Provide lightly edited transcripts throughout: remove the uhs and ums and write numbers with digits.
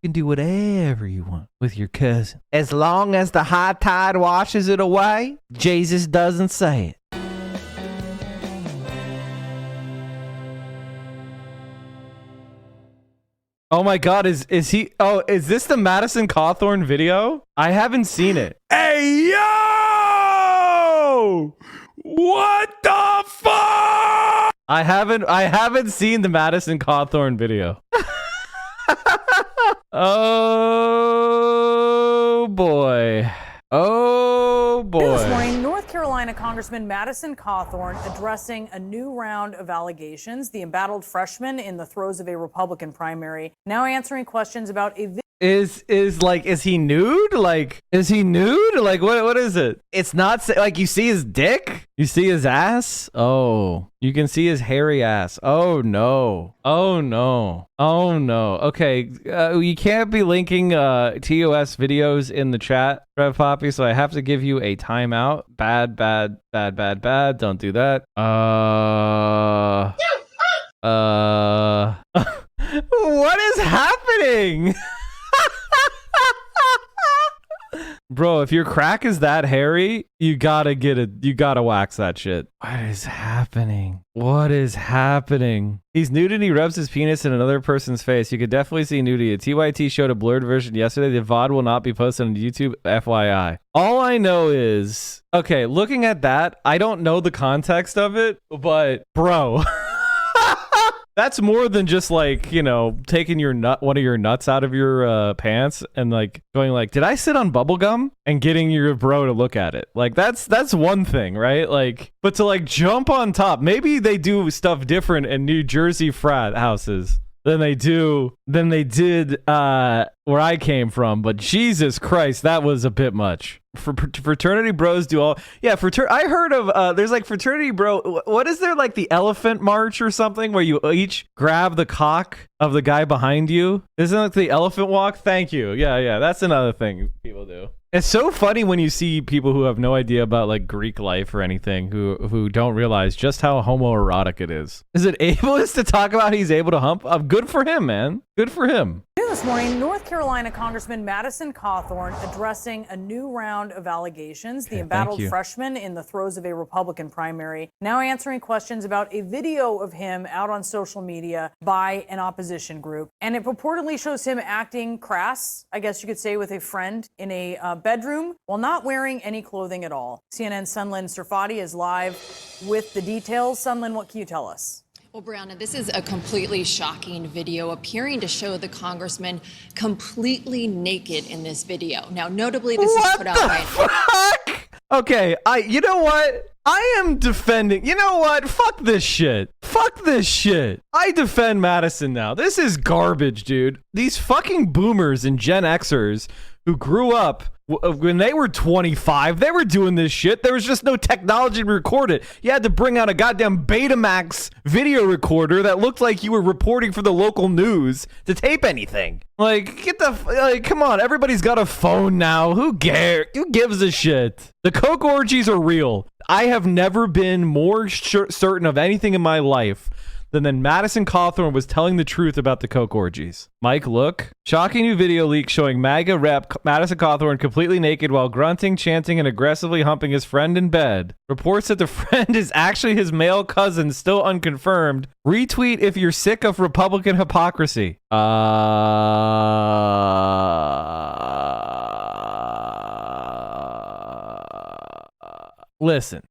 You can do whatever you want with your cousin. As long as the high tide washes it away, Jesus doesn't say it. Oh my God, is he? Oh, is this the Madison Cawthorn video? I haven't seen it. Hey, yo! What the fuck? I haven't seen the Madison Cawthorn video. Oh boy. Oh boy. This morning, North Carolina Congressman Madison Cawthorn addressing a new round of allegations. The embattled freshman in the throes of a Republican primary now answering questions about a Is he nude? Is he nude? What is it? It's not like you see his dick? You see his ass? Oh, you can see his hairy ass. Oh no. Oh no. Oh no. Okay, you can't be linking TOS videos in the chat, Rev Poppy, so I have to give you a timeout. Bad. Don't do that. What is happening? Bro, if your crack is that hairy, you gotta get it. You gotta wax that shit. What is happening? What is happening? He's nude and he rubs his penis in another person's face. You could definitely see nudity. A TYT showed a blurred version yesterday. The VOD will not be posted on YouTube, FYI. All I know is, okay, looking at that, I don't know the context of it, but bro. That's more than just like, you know, taking one of your nuts out of your pants and like going like, did I sit on bubble gum? And getting your bro to look at it. Like that's one thing, right? Like, but to like jump on top, maybe they do stuff different in New Jersey frat houses than they did where I came from. But Jesus Christ, that was a bit much. Fraternity bros do all, yeah. I heard of there's like fraternity bro. What is there, like the elephant march or something where you each grab the cock of the guy behind you? Isn't it like the elephant walk? Thank you. Yeah. That's another thing people do. It's so funny when you see people who have no idea about like Greek life or anything who don't realize just how homoerotic it is. Is it ableist to talk about he's able to hump? Good for him, man. Good for him. This morning, North Carolina Congressman Madison Cawthorn addressing a new round of allegations. The embattled freshman in the throes of a Republican primary now answering questions about a video of him out on social media by an opposition group. And it purportedly shows him acting crass, I guess you could say, with a friend in a bedroom while not wearing any clothing at all. CNN's Sunlin Serfati is live with the details. Sunlin, what can you tell us? Well, Brianna, this is a completely shocking video appearing to show the congressman completely naked in this video. Now, notably, this is put out by... Fuck? Okay, you know what? I am defending... You know what? Fuck this shit. Fuck this shit. I defend Madison now. This is garbage, dude. These fucking boomers and Gen Xers who grew up when they were 25, they were doing this shit. There was just no technology to record it. You had to bring out a goddamn Betamax video recorder that looked like you were reporting for the local news to tape anything. Like, come on. Everybody's got a phone now. Who cares? Who gives a shit? The Koch orgies are real. I have never been more certain of anything in my life than Madison Cawthorn was telling the truth about the Koch orgies. Mike, look. Shocking new video leak showing MAGA rep Madison Cawthorn completely naked while grunting, chanting, and aggressively humping his friend in bed. Reports that the friend is actually his male cousin, still unconfirmed. Retweet if you're sick of Republican hypocrisy. Listen.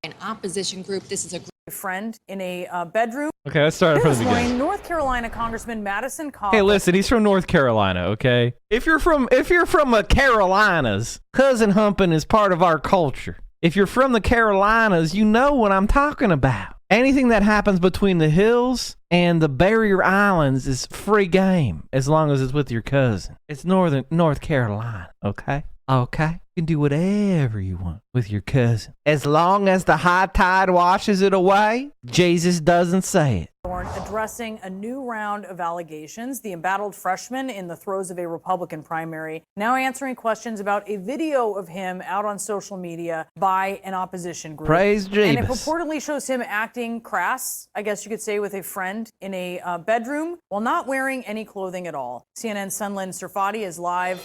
An opposition group. This is a friend in a bedroom. Okay, let's start from the beginning. This morning, North Carolina Congressman Madison Cawthorn. Hey, listen, he's from North Carolina, okay? If you're from the Carolinas, cousin humping is part of our culture. If you're from the Carolinas, you know what I'm talking about. Anything that happens between the hills and the barrier islands is free game, as long as it's with your cousin. It's North Carolina, okay? Okay? You can do whatever you want with your cousin. As long as the high tide washes it away, Jesus doesn't say it. Cawthorn addressing a new round of allegations. The embattled freshman in the throes of a Republican primary now answering questions about a video of him out on social media by an opposition group. Praise Jesus. And it purportedly shows him acting crass, I guess you could say, with a friend in a bedroom while not wearing any clothing at all. CNN's Sunlen Serfati is live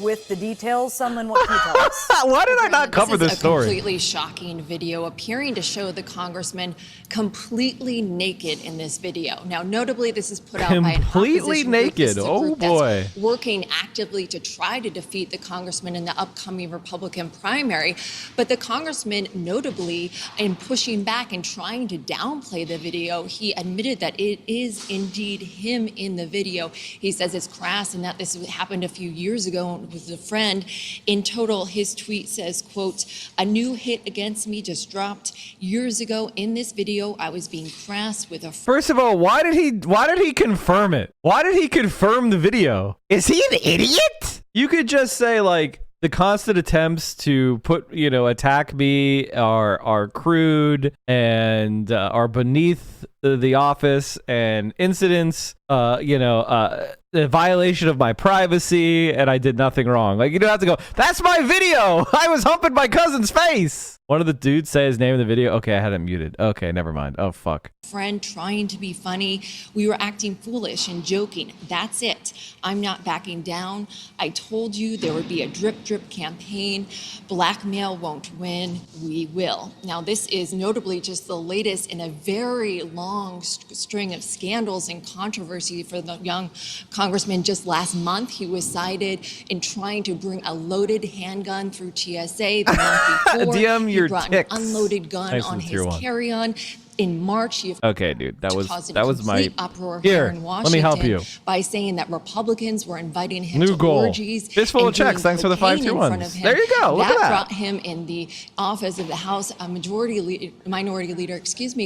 with the details. Sunlen, what can you tell us? Why did I not cover this story? This is a completely shocking video appearing to show the congressman completely naked in this video. Now, notably, this is put out by an opposition naked. group. Oh boy. That's working actively to try to defeat the congressman in the upcoming Republican primary. But the congressman, notably, in pushing back and trying to downplay the video, he admitted that it is indeed him in the video. He says it's crass and that this happened a few years ago with a friend. In total, his tweet says, quote, "A new hit against me just dropped. Years ago in this video, I was being crass with a..." First of all, why did he confirm it? Why did he confirm the video? Is he an idiot? You could just say, like, the constant attempts to attack me are crude and are beneath the office, and incidents, the violation of my privacy, and I did nothing wrong. Like, you don't have to go, that's my video! I was humping my cousin's face! One of the dudes say his name in the video. Okay, I had it muted. Okay, never mind. Oh, fuck. Friend trying to be funny. We were acting foolish and joking. That's it. I'm not backing down. I told you there would be a drip campaign. Blackmail won't win. We will. Now, this is notably just the latest in a very long string of scandals and controversy for the young congressman. Just last month, he was cited in trying to bring a loaded handgun through TSA. The month before, DM your brought ticks. an unloaded gun on his carry-on. In March, he okay, dude, that was my uproar here. in Washington Let me help you by saying that Republicans were inviting him New to goal. orgies. Fistful of checks. Thanks for the 521s. There you go. Look at that. Brought him in the office of the House minority leader,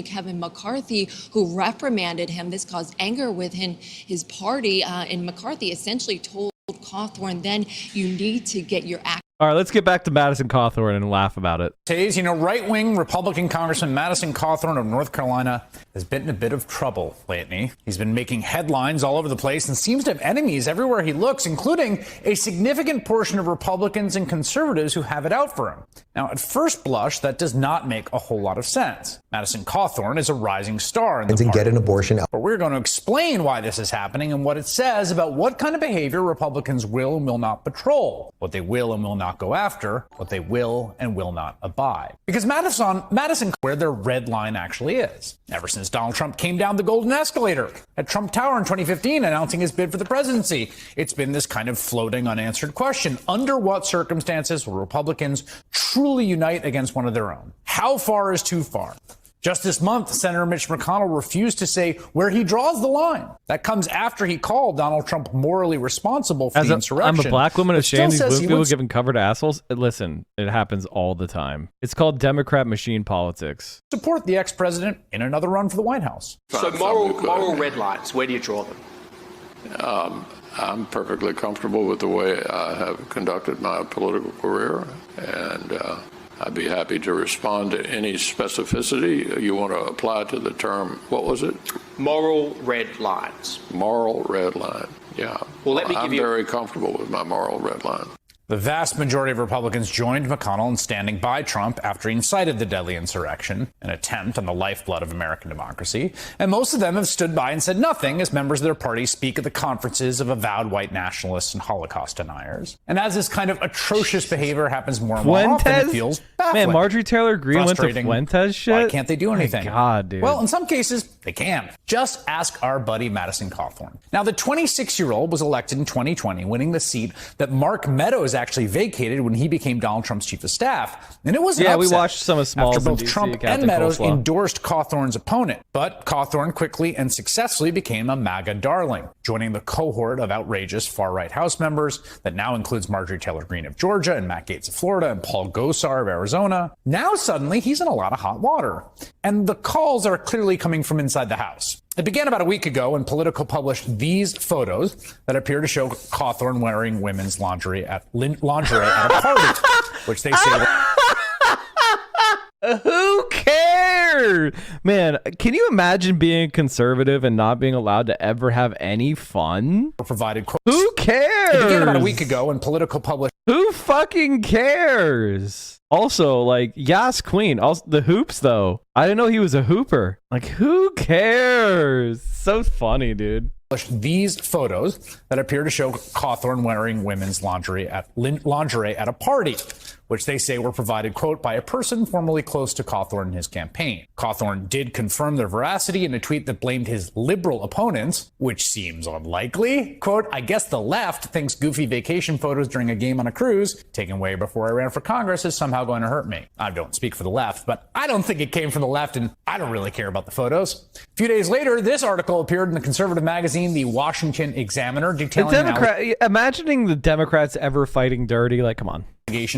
Kevin McCarthy, who reprimanded him. This caused anger within his party, and McCarthy essentially told Cawthorn, then you need to get your act. All right, let's get back to Madison Cawthorn and laugh about it. Right-wing Republican Congressman Madison Cawthorn of North Carolina has been in a bit of trouble lately. He's been making headlines all over the place and seems to have enemies everywhere he looks, including a significant portion of Republicans and conservatives who have it out for him. Now, at first blush, that does not make a whole lot of sense. Madison Cawthorn is a rising star in the party. Get an abortion. But we're going to explain why this is happening and what it says about what kind of behavior Republicans will and will not patrol, what they will and will not go after, what they will and will not abide. Because Madison, where their red line actually is. Ever since Donald Trump came down the golden escalator at Trump Tower in 2015 announcing his bid for the presidency, it's been this kind of floating unanswered question. Under what circumstances will Republicans truly unite against one of their own? How far is too far? Just this month, Senator Mitch McConnell refused to say where he draws the line. That comes after he called Donald Trump morally responsible for the insurrection. I'm a black woman ashamed these blue people giving cover to assholes. Listen, it happens all the time. It's called Democrat machine politics. Support the ex-president in another run for the White House. So moral red lines, where do you draw them? I'm perfectly comfortable with the way I have conducted my political career, and I'd be happy to respond to any specificity you want to apply to the term. What was it? Moral red lines. Moral red line. Yeah. Well, I'm very comfortable with my moral red line. The vast majority of Republicans joined McConnell in standing by Trump after he incited the deadly insurrection, an attempt on the lifeblood of American democracy. And most of them have stood by and said nothing as members of their party speak at the conferences of avowed white nationalists and Holocaust deniers. And as this kind of atrocious behavior happens more and more often, it feels baffling. Man, Marjorie Taylor Greene went to Fuentes shit? Why can't they do anything? My God, dude. Well, in some cases, they can. Just ask our buddy Madison Cawthorn. Now, the 26-year-old was elected in 2020, winning the seat that Mark Meadows actually vacated when he became Donald Trump's chief of staff. And it was an upset we watched some of Smalls after both in DC, Trump Captain and Meadows Coleslaw. endorsed Cawthorn's opponent. But Cawthorn quickly and successfully became a MAGA darling, joining the cohort of outrageous far-right House members that now includes Marjorie Taylor Greene of Georgia and Matt Gaetz of Florida and Paul Gosar of Arizona. Now suddenly he's in a lot of hot water. And the calls are clearly coming from inside the House. It began about a week ago when Politico published these photos that appear to show Cawthorn wearing women's lingerie at a party, which they say... Who cares? cares? Man, can you imagine being conservative and not being allowed to ever have any fun? Provided quotes. Who cares? It began about a week ago when Politico published. Who fucking cares? Also, like, Yas Queen. Also, the hoops, though. I didn't know he was a hooper. Like, who cares? So funny, dude. These photos that appear to show Cawthorn wearing women's lingerie at a party, which they say were provided, quote, by a person formerly close to Cawthorn in his campaign. Cawthorn did confirm their veracity in a tweet that blamed his liberal opponents, which seems unlikely. Quote, I guess the left thinks goofy vacation photos during a game on a cruise taken way before I ran for Congress is somehow going to hurt me. I don't speak for the left, but I don't think it came from the left, and I don't really care about the photos. A few days later, this article appeared in the conservative magazine, The Washington Examiner, detailing imagining the Democrats ever fighting dirty, like, come on.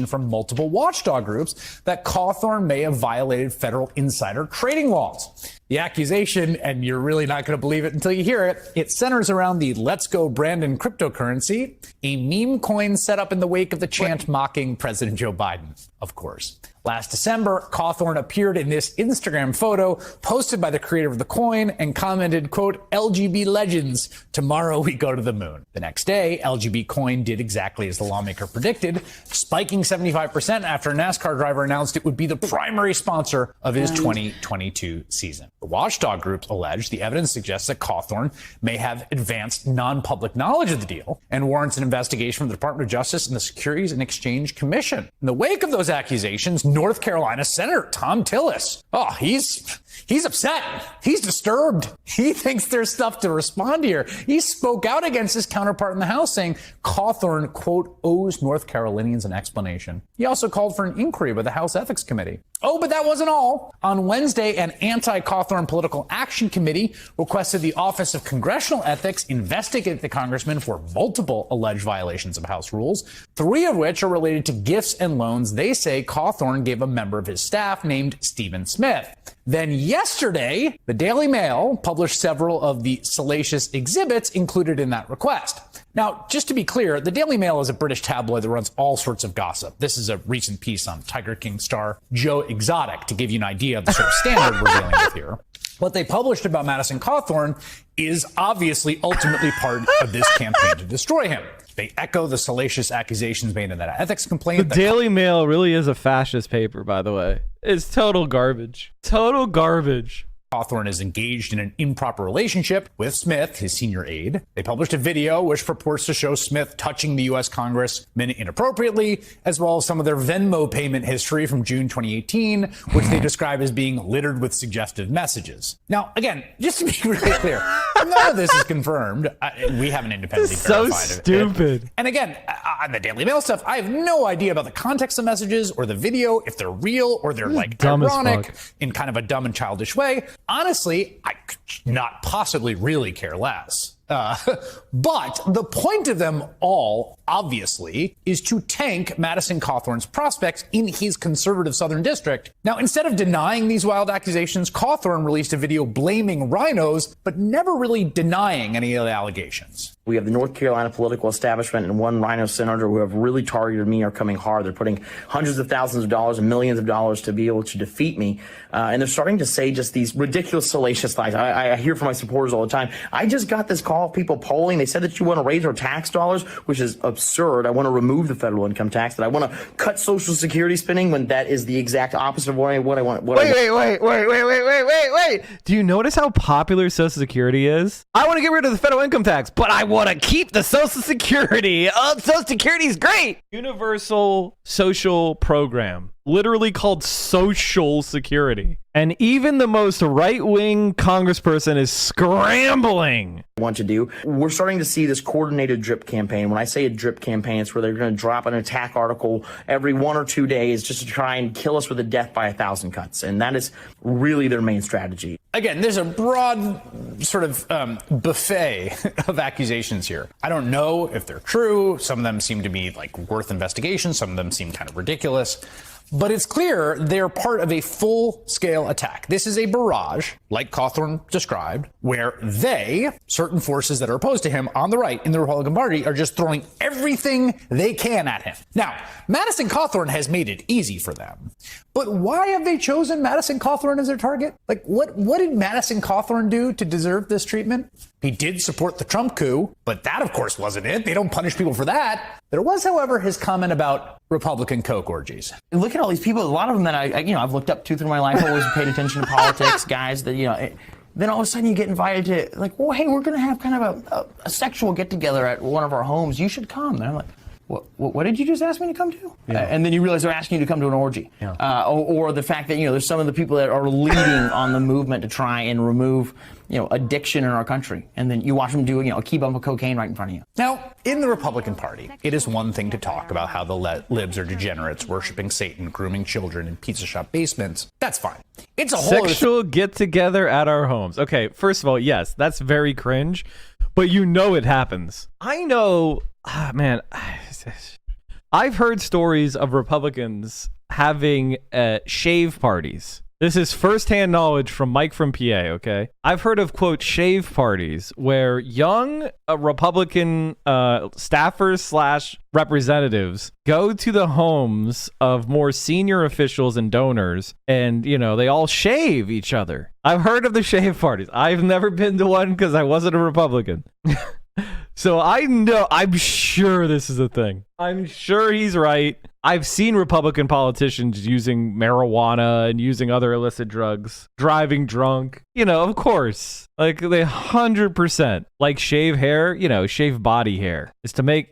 From multiple watchdog groups that Cawthorn may have violated federal insider trading laws. The accusation, and you're really not going to believe it until you hear it, it centers around the Let's Go Brandon cryptocurrency, a meme coin set up in the wake of the chant mocking President Joe Biden, of course. Last December, Cawthorn appeared in this Instagram photo posted by the creator of the coin and commented, quote, LGB legends, tomorrow we go to the moon. The next day, LGB coin did exactly as the lawmaker predicted, spiking 75% after a NASCAR driver announced it would be the primary sponsor of his 2022 season. The watchdog groups allege the evidence suggests that Cawthorn may have advanced non-public knowledge of the deal and warrants an investigation from the Department of Justice and the Securities and Exchange Commission. In the wake of those accusations, North Carolina Senator Tom Tillis, he's upset. He's disturbed. He thinks there's stuff to respond here. He spoke out against his counterpart in the House, saying Cawthorn, quote, owes North Carolinians an explanation. He also called for an inquiry by the House Ethics Committee. Oh, but that wasn't all. On Wednesday, an anti-Cawthorn political action committee requested the Office of Congressional Ethics investigate the congressman for multiple alleged violations of House rules, 3 of which are related to gifts and loans they say Cawthorn gave a member of his staff named Stephen Smith. Then yesterday, the Daily Mail published several of the salacious exhibits included in that request. Now, just to be clear, the Daily Mail is a British tabloid that runs all sorts of gossip. This is a recent piece on Tiger King star Joe Exotic to give you an idea of the sort of standard we're dealing with here. What they published about Madison Cawthorn is obviously ultimately part of this campaign to destroy him. They echo the salacious accusations made in that ethics complaint. The Daily Mail really is a fascist paper, by the way. It's total garbage. Total garbage. Cawthorn is engaged in an improper relationship with Smith, his senior aide. They published a video which purports to show Smith touching the U.S. Congressman inappropriately, as well as some of their Venmo payment history from June 2018, which they describe as being littered with suggestive messages. Now, again, just to be really clear, none of this is confirmed. We haven't independently verified so stupid. And again, on the Daily Mail stuff, I have no idea about the context of messages or the video, if they're real or they're like dumb ironic in kind of a dumb and childish way. Honestly, I could not possibly really care less. But the point of them all, obviously, is to tank Madison Cawthorn's prospects in his conservative Southern District. Now, instead of denying these wild accusations, Cawthorn released a video blaming rhinos, but never really denying any of the allegations. We have the North Carolina political establishment and one rhino senator who have really targeted me are coming hard. They're putting hundreds of thousands of dollars and millions of dollars to be able to defeat me. And they're starting to say just these ridiculous, salacious lies. I hear from my supporters all the time. I just got this call of people polling. They said that you want to raise our tax dollars, which is absurd. I want to remove the federal income tax, that I want to cut Social Security spending when that is the exact opposite of what I want. Wait. Do you notice how popular Social Security is? I want to get rid of the federal income tax, but I want to keep the Social Security. Oh, Social Security is great. Universal social program. Literally called Social Security. And even the most right-wing congressperson is scrambling. Want to do. We're starting to see this coordinated drip campaign. When I say a drip campaign, it's where they're going to drop an attack article every 1 or 2 days just to try and kill us with a death by 1,000 cuts. And that is really their main strategy. Again, there's a broad sort of buffet of accusations here. I don't know if they're true. Some of them seem to be like worth investigation. Some of them seem kind of ridiculous. But it's clear they're part of a full-scale attack. This is a barrage, like Cawthorn described, where certain forces that are opposed to him on the right in the Republican Party, are just throwing everything they can at him. Now, Madison Cawthorn has made it easy for them. But why have they chosen Madison Cawthorn as their target? Like, what did Madison Cawthorn do to deserve this treatment? He did support the Trump coup, but that, of course, wasn't it. They don't punish people for that. There was, however, his comment about Republican Koch orgies. Look at all these people. A lot of them that I've looked up to through my life, always paid attention to politics, guys that, then all of a sudden you get invited to, like, well, hey, we're going to have kind of a sexual get-together at one of our homes. You should come. And I'm like, what did you just ask me to come to? Yeah. And then you realize they're asking you to come to an orgy. Yeah. Or the fact that, there's some of the people that are leading on the movement to try and remove, addiction in our country. And then you watch them do, a key bump of cocaine right in front of you. Now, in the Republican Party, it is one thing to talk about how the libs are degenerates, worshiping Satan, grooming children in pizza shop basements. That's fine. It's a whole sexual get-together at our homes. Okay, first of all, yes, that's very cringe, but it happens. I know, man, I've heard stories of Republicans having shave parties. This is firsthand knowledge from Mike from PA, okay? I've heard of, quote, shave parties where young Republican staffers / representatives go to the homes of more senior officials and donors and, they all shave each other. I've heard of the shave parties. I've never been to one because I wasn't a Republican. So I'm sure this is a thing. I'm sure he's right. I've seen Republican politicians using marijuana and using other illicit drugs, driving drunk. Of course, like they 100% like shave hair, shave body hair is to make,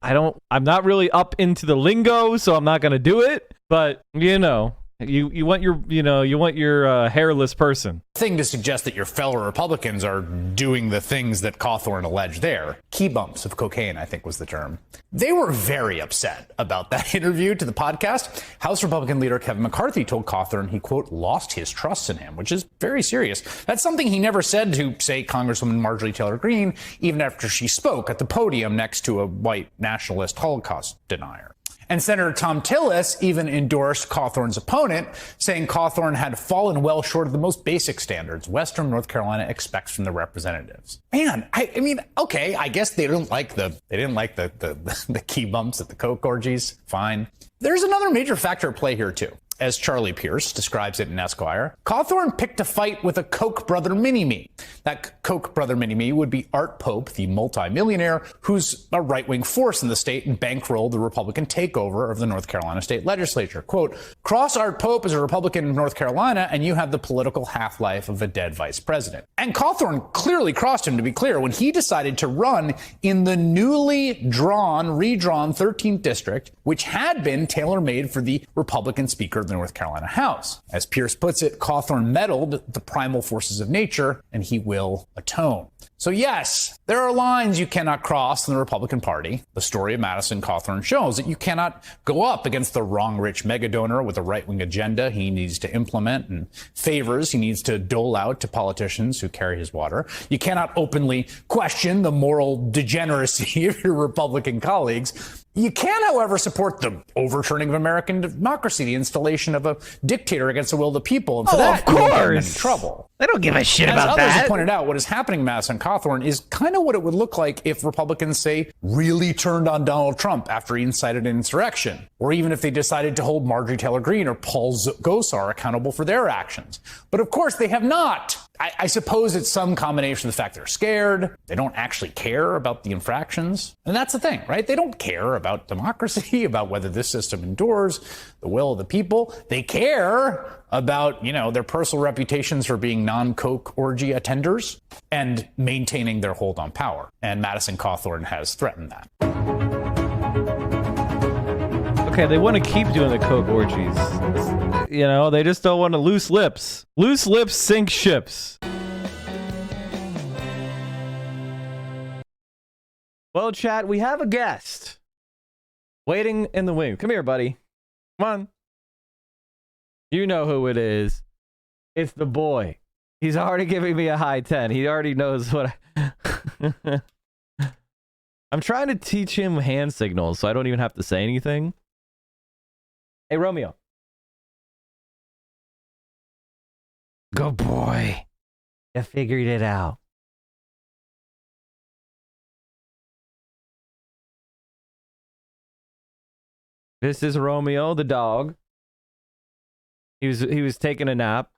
I'm not really up into the lingo, so I'm not going to do it. But, you want your hairless person. Thing to suggest that your fellow Republicans are doing the things that Cawthorn alleged there. Key bumps of cocaine, I think was the term. They were very upset about that interview to the podcast. House Republican leader Kevin McCarthy told Cawthorn he, quote, lost his trust in him, which is very serious. That's something he never said to, say, Congresswoman Marjorie Taylor Greene, even after she spoke at the podium next to a white nationalist Holocaust denier. And Senator Tom Tillis even endorsed Cawthorn's opponent, saying Cawthorn had fallen well short of the most basic standards Western North Carolina expects from the representatives. Man, I mean, okay, I guess they didn't like the key bumps at the Koch orgies. Fine. There's another major factor at play here too. As Charlie Pierce describes it in Esquire, Cawthorn picked a fight with a Koch brother mini-me. That Koch brother mini-me would be Art Pope, the multimillionaire who's a right-wing force in the state and bankrolled the Republican takeover of the North Carolina state legislature. Quote, cross Art Pope as a Republican in North Carolina and you have the political half-life of a dead vice president. And Cawthorn clearly crossed him, to be clear, when he decided to run in the newly redrawn 13th district, which had been tailor-made for the Republican speaker of the North Carolina House. As Pierce puts it, Cawthorn meddled the primal forces of nature, and he will atone. So yes, there are lines you cannot cross in the Republican Party. The story of Madison Cawthorn shows that you cannot go up against the wrong rich mega donor with a right-wing agenda he needs to implement and favors he needs to dole out to politicians who carry his water. You cannot openly question the moral degeneracy of your Republican colleagues. You can, however, support the overturning of American democracy, the installation of a dictator against the will of the people. And for that, of course, you don't get in any trouble. They don't give a shit about As that. others have pointed out, what is happening to Madison Cawthorn is kind of what it would look like if Republicans, say, really turned on Donald Trump after he incited an insurrection, or even if they decided to hold Marjorie Taylor Greene or Paul Gosar accountable for their actions. But of course, they have not. I suppose it's some combination of the fact they're scared, they don't actually care about the infractions. And that's the thing, right? They don't care about democracy, about whether this system endures, the will of the people. They care about, their personal reputations for being non-Koch orgy attenders and maintaining their hold on power. And Madison Cawthorn has threatened that. Okay, they want to keep doing the Koch orgies. They just don't want to loose lips. Loose lips sink ships. Well, chat, we have a guest waiting in the wing. Come here, buddy. Come on. You know who it is. It's the boy. He's already giving me a high 10. He already knows what I'm trying to teach him hand signals so I don't even have to say anything. Hey, Romeo. Good boy. You figured it out. This is Romeo, the dog. He was taking a nap.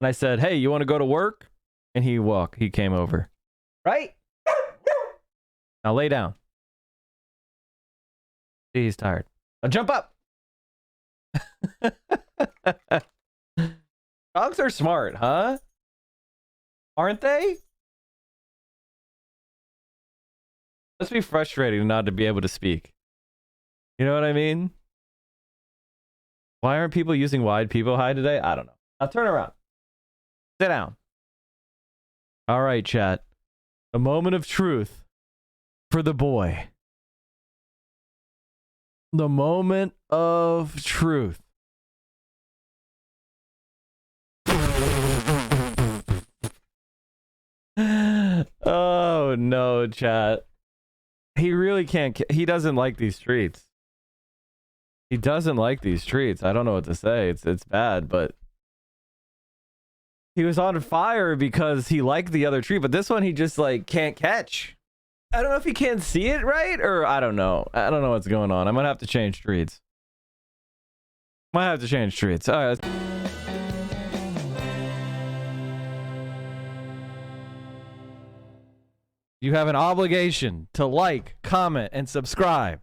And I said, hey, you want to go to work? And he came over. Right? Now lay down. See, he's tired. Now jump up. Dogs are smart, huh? Aren't they? Must be frustrating not to be able to speak. You know what I mean? Why aren't people using wide people high today? I don't know. Now turn around. Sit down. All right, chat. A moment of truth for the boy. The moment of truth. Oh no, chat. He really can't. He doesn't like these treats. He doesn't like these treats. I don't know what to say. It's bad, but he was on fire because he liked the other treat, but this one he just like can't catch. I don't know if he can't see it right, or I don't know. I don't know what's going on. I might have to change treats. Might have to change treats. All right. You have an obligation to like, comment, and subscribe.